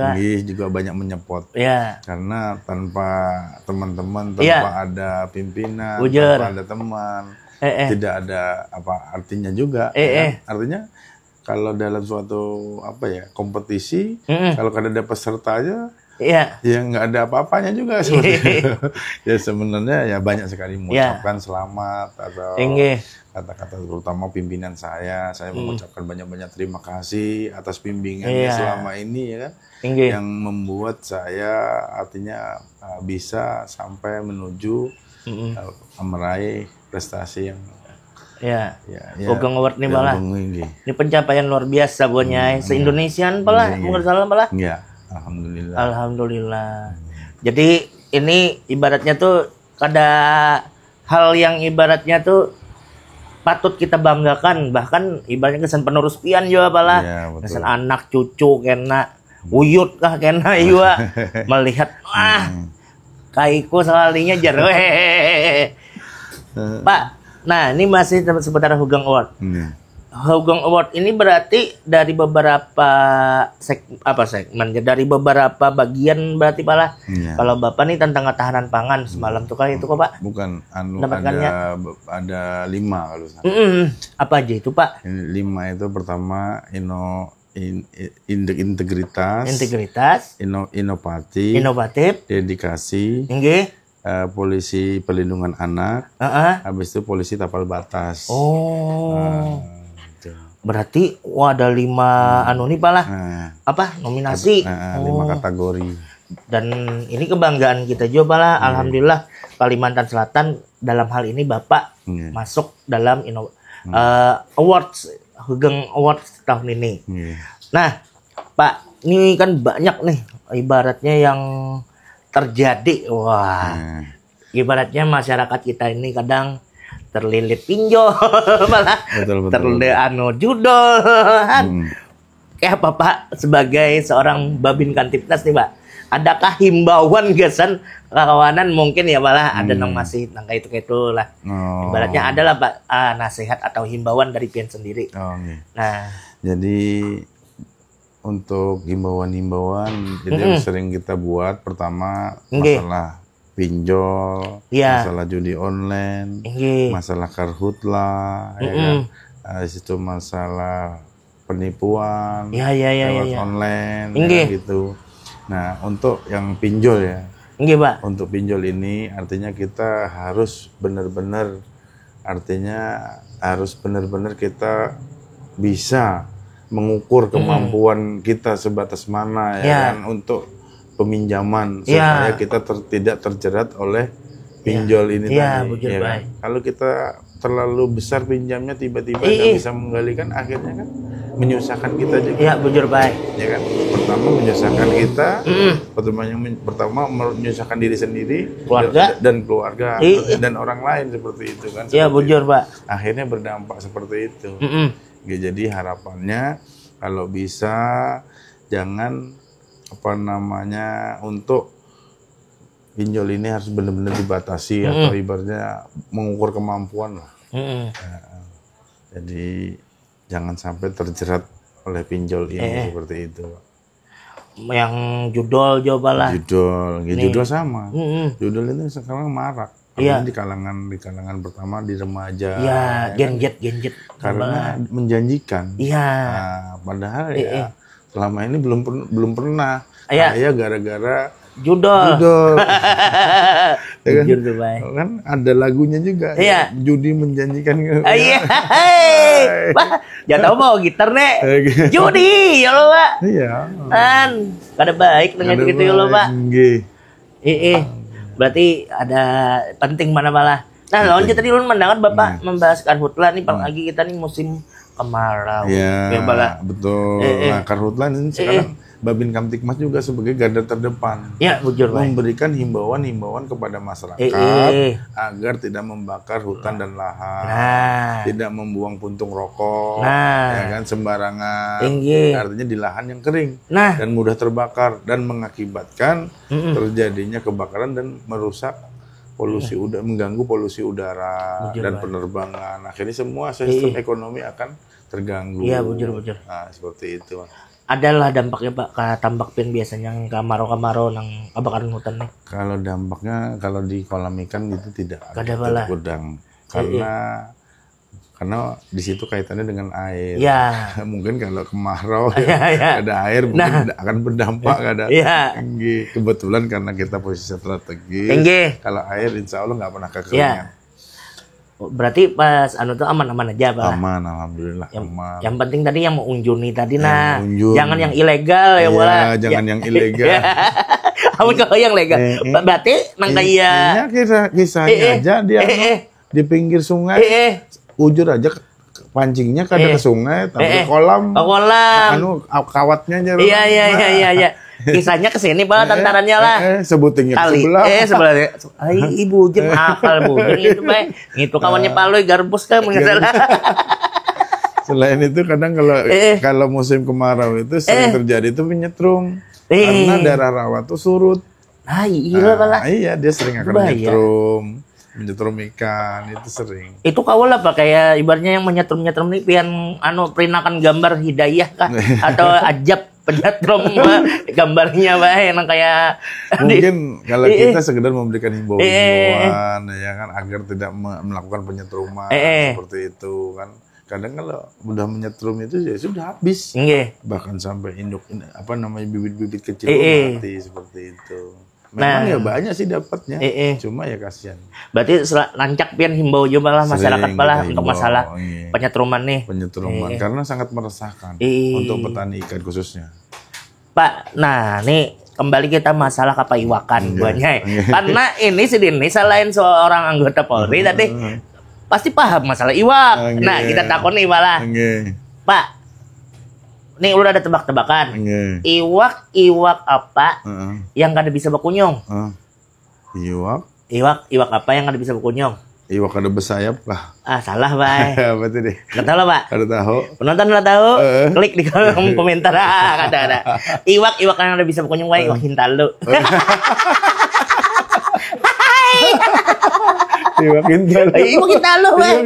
juga banyak menyepot. Iya. Karena tanpa teman-teman, tanpa ada pimpinan, tanpa ada teman, tidak ada artinya juga. Ya. Artinya kalau dalam suatu kompetisi, kalau ada pesertanya, ya nggak ada apa-apanya juga seperti itu. Ya sebenarnya ya banyak sekali mengucapkan selamat atau kata-kata terutama pimpinan saya mengucapkan banyak-banyak terima kasih atas bimbingannya selama ini ya kan, yang membuat saya artinya bisa sampai menuju meraih prestasi yang Hugeng Award nih malah. Ini pencapaian luar biasa buatnya se-Indonesian malah, mungkin salah malah. Iya, alhamdulillah. Jadi ini ibaratnya tuh ada hal yang ibaratnya tuh patut kita banggakan, bahkan ibaratnya kesan penerus Pian juga pala, kesan anak cucu kena uyut kah kena juga melihat kaiku sekalinya jar. Pak, nah ini masih seputar Hugeng Award. Hugeng Award ini berarti dari beberapa segmen, dari beberapa bagian berarti pala. Kalau Bapak nih tentang ketahanan pangan semalam tuh kali itu kok Pak? Bukan, ada 5 kalau salah. Apa aja itu Pak? 5 itu pertama integritas, inovatif, dedikasi, polisi pelindungan anak, habis itu polisi tapal batas. Berarti ada 5 nih Pak lah. Nominasi. 5 kategori. Dan ini kebanggaan kita juga lah. Alhamdulillah Kalimantan Selatan dalam hal ini Bapak masuk dalam awards, Hugeng Awards tahun ini. Nah, Pak, ini kan banyak nih ibaratnya yang terjadi. Wah, ibaratnya masyarakat kita ini kadang terlilit pinjol, malah terlilit judol. Kayak Bapak sebagai seorang Babin Kamtibnas nih, Pak, adakah himbauan gesan kawanan mungkin ya malah ada yang masih nangka itu lah. Ibaratnya adalah Pak nasihat atau himbauan dari pian sendiri. Nah, jadi untuk himbauan-himbauan yang sering kita buat, pertama masalah pinjol, masalah judi online, masalah karhutla, ya kan? Itu masalah penipuan lewat online, gitu. Nah, untuk yang pinjol ya, Pak. Untuk pinjol ini artinya kita harus benar-benar, kita bisa mengukur kemampuan kita sebatas mana ya kan untuk peminjaman supaya kita tidak terjerat oleh pinjol ini tadi. Ya kan? Kalau kita terlalu besar pinjamnya tiba-tiba nggak bisa menggalikan, akhirnya kan menyusahkan kita juga. Iya, bujur baik. Ya kan? Pertama menyusahkan kita, pertama menyusahkan diri sendiri, keluarga dan keluarga dan orang lain seperti itu kan. Iya, bujur, Pak. Akhirnya berdampak seperti itu. Jadi harapannya kalau bisa jangan untuk pinjol ini harus benar-benar dibatasi atau ibaratnya mengukur kemampuan lah. Jadi jangan sampai terjerat oleh pinjol ini seperti itu. Yang judol cobalah. Judol sama. Judol itu sekarang marak. Di kalangan pertama di remaja. Iya, genjet. Karena menjanjikan. Nah, padahal selama ini belum pernah. Saya gara-gara judol. Ya kan ada lagunya juga. Judi menjanjikan. Wah, jangan tahu mau gitar nek. Judi ya lo, Pak. Kan kada baik dengan gitu ya lo, Pak. Berarti ada penting mana malah. Nah, lanjut tadi ulun mendengar Bapak membahas karhutla nih, apalagi kita nih musim kemarau. Betul. Nah, karhutla ini sekarang Babin Kamtibmas juga sebagai garda terdepan, bujur, memberikan himbauan kepada masyarakat agar tidak membakar hutan dan lahan, tidak membuang puntung rokok, ya kan sembarangan, artinya di lahan yang kering dan mudah terbakar dan mengakibatkan terjadinya kebakaran dan merusak polusi udara, mengganggu polusi udara dan penerbangan. Akhirnya semua sistem ekonomi akan terganggu. Bujur. Nah, seperti itu. Adalah dampaknya Pak ke tambak pian biasanya yang kemarau nang kebakaran hutan nih. Kalau dampaknya kalau di kolam ikan itu tidak ada gudang karena di situ kaitannya dengan air. Mungkin kalau kemarau ada air mungkin tidak akan berdampak kebetulan karena kita posisi strategis. Kalau air insya Allah nggak pernah kekeringan. Berarti pas tuh aman-aman aja, Pak. Aman, alhamdulillah. Yang penting tadi yang mau unjuni tadi jangan yang ilegal ya, Wala. Jangan yang ilegal. Amun kalau yang legal. Berarti nang kaya kisahnya aja dia di pinggir sungai. Ujur aja pancingnya kada ke sungai, tapi ke kolam. Kawatnya aja. Iya. Kisahnya kesini Pak, tantarannya lah. Sebutingnya ke sebelah. Ibu jem akal bujur itu Pak. Itu kawannya Paloy garbus kan mengasalah. Selain itu kadang kalau musim kemarau itu sering terjadi itu menyetrum. Karena daerah rawa tuh surut. Iya, dia sering akan menyetrum ikan, itu sering. Itu kawal apa kayak ibaratnya yang menyetrum nih pian perinakan gambar hidayah kah atau ajab penyetrum gambarnya Pak yang kayak mungkin kalau kita sekedar memberikan himbauan ya kan agar tidak melakukan penyetruman seperti itu kan. Kadang kalau udah menyetrum itu ya sudah habis. Bahkan sampai induk bibit-bibit kecil mati seperti itu. Memang ya banyak sih dapatnya, cuma ya kasihan. Berarti lancak pian himbau juga lah masyarakat malah untuk masalah penyetruman nih. Karena sangat meresahkan untuk petani ikan khususnya. Pak, nah nih kembali kita masalah kapaiwakan buahnya. Karena ini si Dini selain seorang anggota Polri tadi pasti paham masalah iwak. Nah, kita takon nih malah. Pak, nih udah ada tebak-tebakan. Iwak apa yang kada bisa berkunyung? Iwak apa yang kada bisa berkunyung? Iwak ada bersayap lah. Salah, Bay. Apa itu deh? Nggak tahu lah, Pak. Kada tahu. Penonton udah tahu? Klik di kolom komentar. Ada. Iwak yang ada bisa berkunjung, Bay. Iwak Hintalu. Iwak Hintalu. Iwak Hintalu, Bay.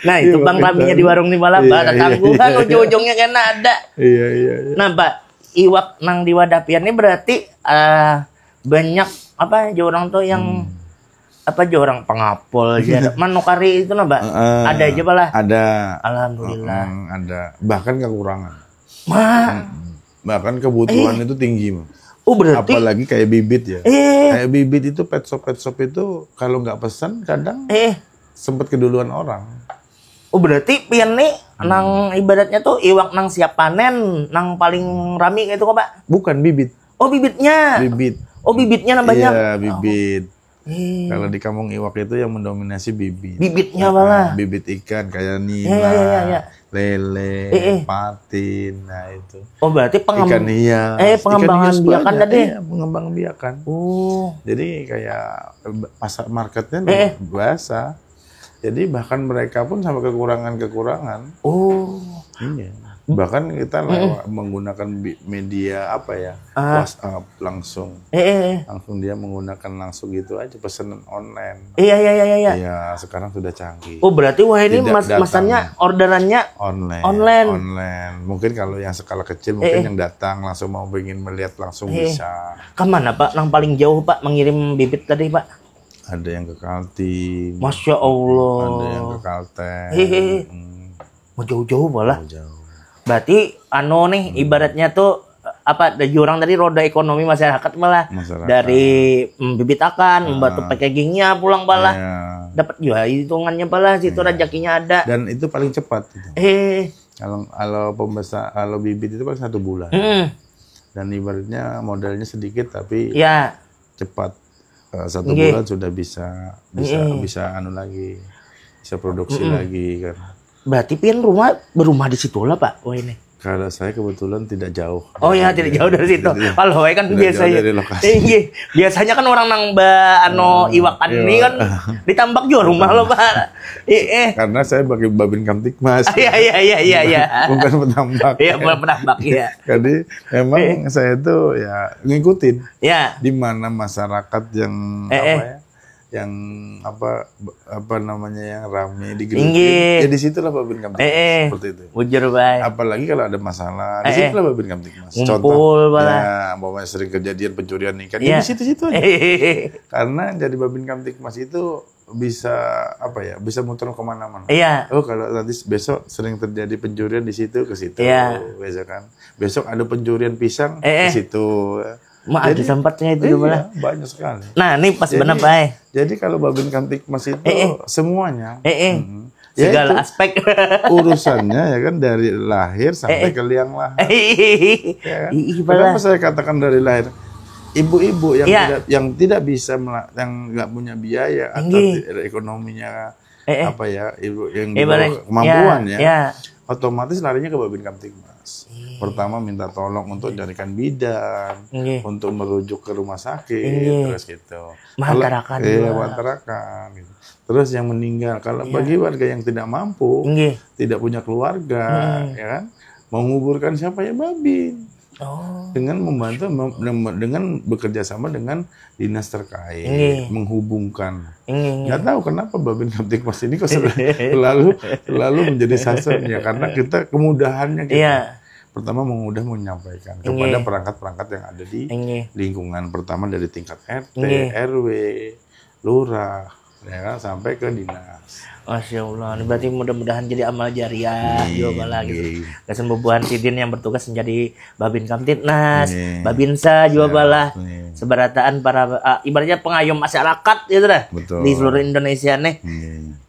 Nah, itu Bang Raminya di warung nih malam, Pak. Ada tanggungan ujung-ujungnya kan ada. Iya. Nah, Pak, iwak nang di Wadapian ini berarti banyak apa orang tuh yang apa orang pengapul aja manukari itu nah Mbak ada aja malah ada alhamdulillah ada bahkan kekurangan bahkan kebutuhan itu tinggi berarti apalagi kayak bibit ya kayak bibit itu pet shop itu kalau nggak pesan kadang sempat keduluan orang. Berarti pian nih nang ibaratnya tuh iwak nang siap panen nang paling rami itu kok Pak? Bukan bibit. Bibitnya. Bibitnya banyak. Iya, bibit. Kalau di kampung iwak itu yang mendominasi bibit. Bibitnya malah. Bibit ikan kayak nila, lele, patin, nah itu. Berarti ikan hias. Pengembangan biakan tadi. Iya, pengembangan biakan. Jadi kayak pasar marketnya biasa. Jadi bahkan mereka pun sama kekurangan. Iya. Bahkan kita menggunakan media apa ya WhatsApp langsung dia menggunakan langsung gitu aja pesanan online. Iya. Iya sekarang sudah canggih. Berarti ini masannya orderannya online. Mungkin kalau yang skala kecil mungkin yang datang langsung mau ingin melihat langsung bisa. Kemana Pak? Yang paling jauh Pak mengirim bibit tadi Pak? Ada yang ke Kaltim. Masya Allah. Ada yang ke Kalteng. Mau jauh-jauh malah. Berarti nih ibaratnya tuh apa orang tadi roda ekonomi masyarakat malah dari bibit akan membantu packagingnya pulang malah dapat juga hitungannya malah situ rezekinya ada dan itu paling cepat kalau bibit itu paling 1 bulan dan ibaratnya modalnya sedikit tapi cepat 1 bulan sudah bisa produksi lagi kan. Berarti pian berumah di situ lah Pak. Ini. Kalau saya kebetulan tidak jauh. Tidak jauh dari situ. Kalau kan biasanya. Biasanya kan orang nang iwakan ini kan ditambak juga rumah lo Pak. Karena saya bagi Babin Kamtibmas. Iya. Bukan penambak. Iya, bukan penambak ya. Jadi memang saya itu ya ngikutin. Di mana masyarakat yang yang apa namanya yang ramai digelutin. Di situlah Babin Kamtibmas seperti itu. Bujur baik. Apalagi kalau ada masalah, di situlah Babin Kamtibmas. Contoh bahwa sering kejadian pencurian ikan di situ-situ aja. Karena jadi Babin Kamtibmas itu bisa bisa muter kemana-mana. Kalau nanti besok sering terjadi pencurian di situ ke situ, besok ada pencurian pisang ke situ. Ada sempatnya itu malah banyak sekali. Nah, ini pas benar Pak. Jadi kalau Babin Kamtibmas itu semuanya segala aspek urusannya ya kan dari lahir sampai ke liang lahat. Kenapa saya katakan dari lahir? Ibu-ibu yang tidak bisa yang nggak punya biaya atau ekonominya ibu yang kemampuan otomatis larinya ke Babin Kamtibmas. Pertama minta tolong untuk carikan bidan, untuk merujuk ke rumah sakit, terus gitu. Mantarakan gitu. Terus yang meninggal, kalau bagi warga yang tidak mampu, tidak punya keluarga, ya kan, menguburkan siapa ya Babin. Dengan membantu, dengan bekerja sama dengan dinas terkait, menghubungkan. Nggak tahu kenapa Babin Kamtibmas ini kok selalu menjadi sasarannya, karena kita kemudahannya kita. Pertama menyampaikan kepada perangkat-perangkat yang ada di lingkungan. Pertama dari tingkat RT, RW, lurah, ya kan, sampai ke dinas. Masya Allah, ini berarti mudah-mudahan jadi amal jariah juga gitu. Kesembuhan Tidin yang bertugas menjadi Babin Kamtibmas, Babinsa juga balah seberataan para ibaratnya pengayom masyarakat gitu dah di seluruh Indonesia nih.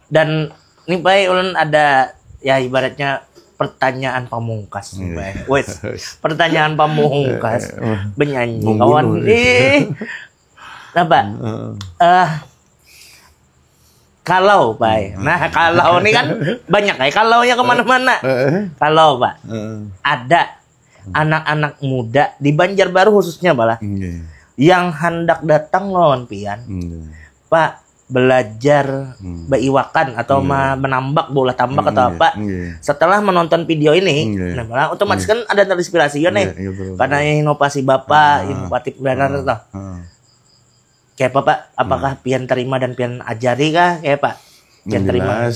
Dan ini Pak ulun ada ya ibaratnya pertanyaan pamungkas. Wes, pertanyaan pamungkas. Benyanyi kawan. Nah, Pak. Kalau, Pak. Nah, kalau ini kan banyak ya. Kalaunya kemana-mana. Kalau, Pak. Ada anak-anak muda di Banjarbaru khususnya, Pak. Yang hendak datang lawan pian. Pak. Belajar beriwakan atau menambak bola tambak atau apa setelah menonton video ini nah, otomatis kan ada terinspirasi ya nih karena inovasi Bapak inovatif benar tuh kayak apa Pak apakah pian terima dan pian ajari kah kayak Pak pian terima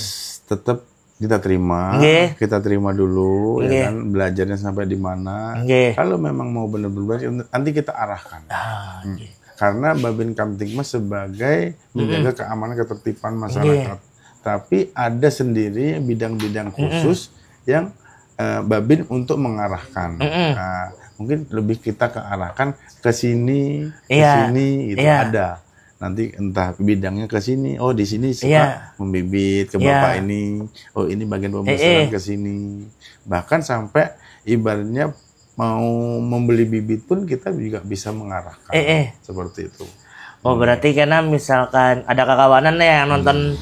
tetap kita terima dulu ya kan belajarnya sampai di mana kalau memang mau benar-benar nanti kita arahkan karena Babin Kamtibmas sebagai menjaga keamanan ketertiban masyarakat. Tapi ada sendiri bidang-bidang khusus yang Babin untuk mengarahkan. Nah, mungkin lebih kita kearahkan ke sini, itu ada. Nanti entah bidangnya ke sini, oh di sini suka membibit ke Bapak ini, oh ini bagian pembesaran ke sini. Bahkan sampai ibaratnya mau membeli bibit pun kita juga bisa mengarahkan seperti itu. Oh berarti karena misalkan ada kakawanan yang nonton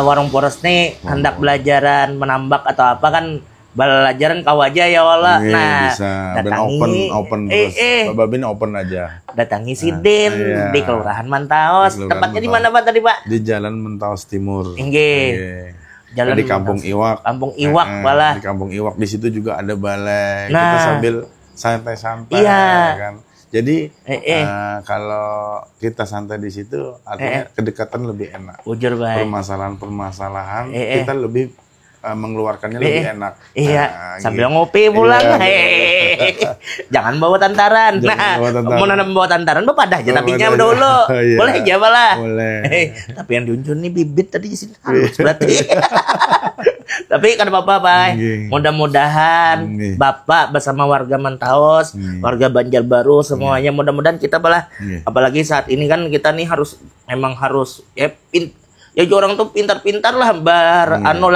Warung Poros nih hendak belajaran menambak atau apa kan belajaran kau aja ya wala. Nah bisa. Datangi open terus. Babin open aja. Datangi si Din di Kelurahan Mantaos. Tempatnya di mana Pak tadi Pak? Di Jalan Mantaos Timur. Jalan di Kampung Iwak. Kampung Iwak malah. Di Kampung Iwak di situ juga ada balai. Kita sambil santai-santai kan. Jadi kalau kita santai di situ artinya kedekatan lebih enak. Permasalahan-permasalahan kita lebih mengeluarkannya lebih enak. Sambil ngopi pulang. Jangan bawa tantaran. Mau nanam bawa tantaran Bapak dah aja tapinya dulu. Boleh aja malah. Boleh. Tapi yang diunjur nih bibit tadi di sini halus berarti. Tapi kan Bapak, Pak. Mudah-mudahan Bapak bersama warga Mantaos, warga Banjarbaru semuanya mudah-mudahan kita apalagi saat ini kan kita nih harus ya orang tuh pintar-pintar lah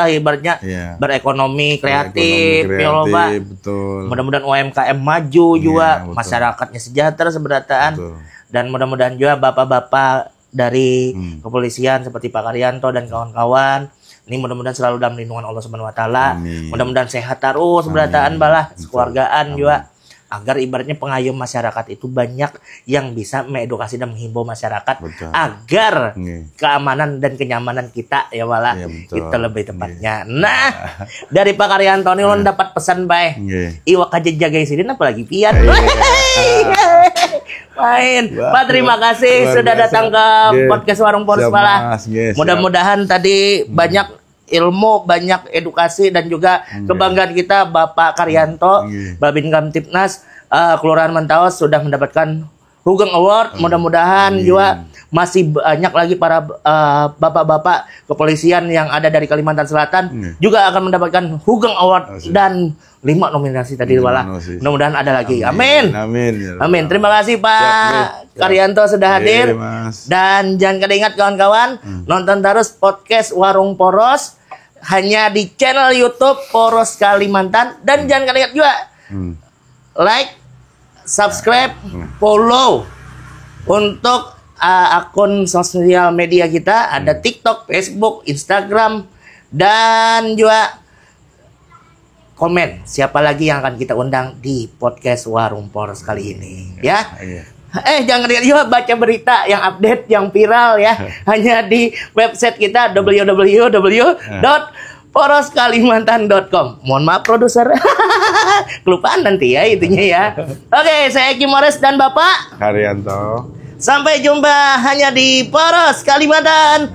ibaratnya berekonomi kreatif betul. Mudah-mudahan UMKM maju juga masyarakatnya sejahtera seberataan dan mudah-mudahan juga bapak-bapak dari kepolisian seperti Pak Karyanto dan kawan-kawan ini mudah-mudahan selalu dalam lindungan Allah Subhanahu wa taala. Mudah-mudahan sehat terus seberataan balah keluargaan juga agar ibaratnya pengayom masyarakat itu banyak yang bisa mengedukasi dan menghimbau masyarakat agar keamanan dan kenyamanan kita ya malah itu lebih tepatnya. Nah, dari Pak Karyanto ini lo dapat pesan baik. Iwak aja jaga sini apalagi pian. Main. Pak terima kasih sudah datang ke podcast Warung Poros malah. Mudah-mudahan tadi banyak ilmu, banyak edukasi dan juga kebanggaan kita Bapak Karyanto, Babin Kamtibmas, Kelurahan Mantaos sudah mendapatkan Hugeng Award. Mudah-mudahan juga masih banyak lagi para bapak-bapak kepolisian yang ada dari Kalimantan Selatan juga akan mendapatkan Hugeng Award dan 5 nominasi tadi malah. Mudah-mudahan ada lagi. Amin. Amin. Terima kasih Pak Karyanto sudah hadir. Dan jangan kada ingat kawan-kawan, nonton terus podcast Warung Poros hanya di channel YouTube Poros Kalimantan dan jangan kada ingat juga like, subscribe, follow untuk akun sosial media kita ada TikTok, Facebook, Instagram dan juga komen siapa lagi yang akan kita undang di podcast Warung Poros kali ini ya. Jangan lihat juga baca berita yang update yang viral ya hanya di website kita www.poroskalimantan.com. Mohon maaf produser kelupaan nanti ya itunya ya. Oke, saya Eki Mores dan Bapak Karyanto. Sampai jumpa hanya di Poros Kalimantan.